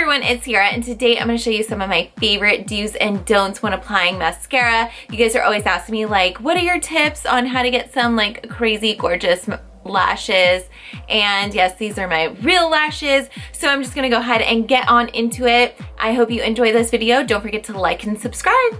everyone, it's Sierra, and today I'm going to show you some of my favorite do's and don'ts when applying mascara. You guys are always asking me like, what are your tips on how to get some like crazy gorgeous lashes? And yes, these are my real lashes, so I'm just going to go ahead and get on into it. I hope you enjoy this video. Don't forget to like and subscribe.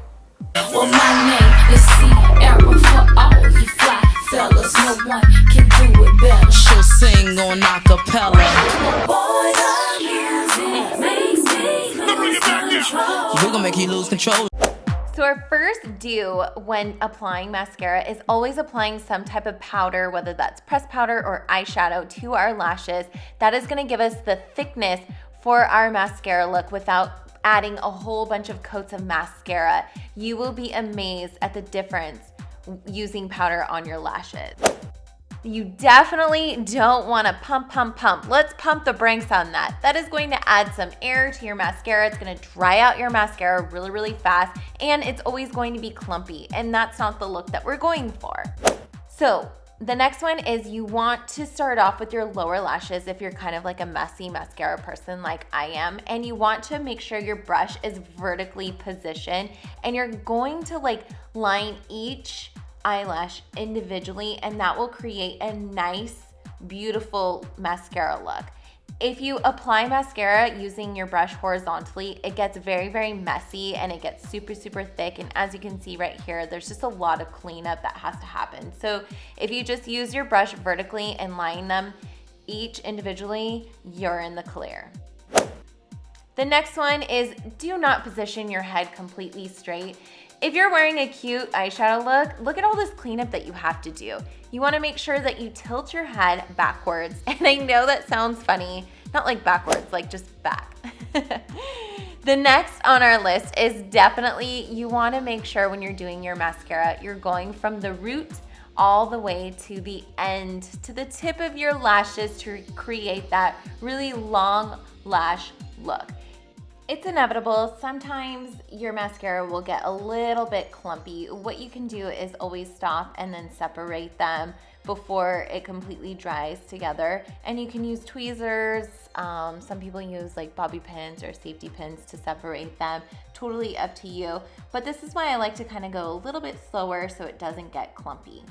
Well, my name is Sierra for all you fly fellas. No one can do it better. She'll sing on acapella. Boy, the music makes me lose control. We're gonna make you lose control. So our first do when applying mascara is always applying some type of powder, whether that's pressed powder or eyeshadow, to our lashes. That is going to give us the thickness for our mascara look without adding a whole bunch of coats of mascara. You will be amazed at the difference using powder on your lashes. You definitely don't want to pump. Let's pump the brakes on that. That is going to add some air to your mascara. It's going to dry out your mascara really fast, and it's always going to be clumpy, and that's not the look that we're going for. So the next one is you want to start off with your lower lashes if you're kind of like a messy mascara person like I am, and you want to make sure your brush is vertically positioned, and you're going to like line each eyelash individually, and that will create a nice, beautiful mascara look. If you apply mascara using your brush horizontally, it gets very messy and it gets super thick, and as you can see right here, there's just a lot of cleanup that has to happen. So if you just use your brush vertically and line them each individually, you're in the clear. The next one is do not position your head completely straight. If you're wearing a cute eyeshadow look at all this cleanup that you have to do. You want to make sure that you tilt your head backwards, and I know that sounds funny, not like backwards, like just back. The next on our list is definitely you want to make sure when you're doing your mascara, you're going from the root all the way to the end, to the tip of your lashes to create that really long lash look. It's inevitable. Sometimes your mascara will get a little bit clumpy. What you can do is always stop and then separate them before it completely dries together. And you can use tweezers. Some people use like bobby pins or safety pins to separate them. Totally up to you. But this is why I like to kind of go a little bit slower so it doesn't get clumpy.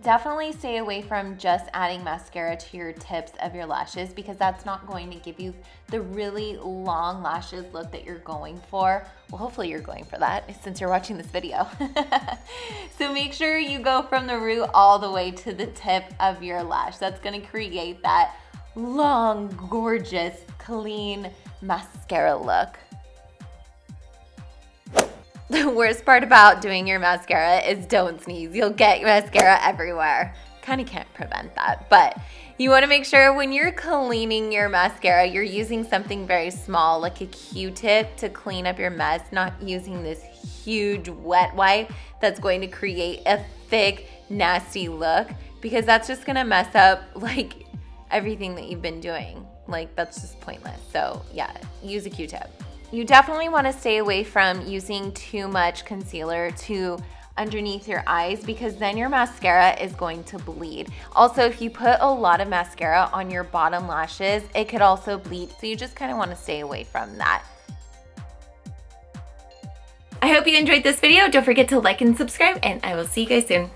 Definitely stay away from just adding mascara to your tips of your lashes, because that's not going to give you the really long lashes look that you're going for. Well, hopefully you're going for that since you're watching this video. So make sure you go from the root all the way to the tip of your lash. That's going to create that long, gorgeous, clean mascara look. The worst part about doing your mascara is don't sneeze. You'll get mascara everywhere. Kind of can't prevent that, but you want to make sure when you're cleaning your mascara, you're using something very small like a Q-tip to clean up your mess, not using this huge wet wipe that's going to create a thick, nasty look, because that's just going to mess up like everything that you've been doing. Like that's just pointless. So yeah, use a Q-tip. You definitely want to stay away from using too much concealer to underneath your eyes, because then your mascara is going to bleed. Also, if you put a lot of mascara on your bottom lashes, it could also bleed. So you just kind of want to stay away from that. I hope you enjoyed this video. Don't forget to like and subscribe, and I will see you guys soon.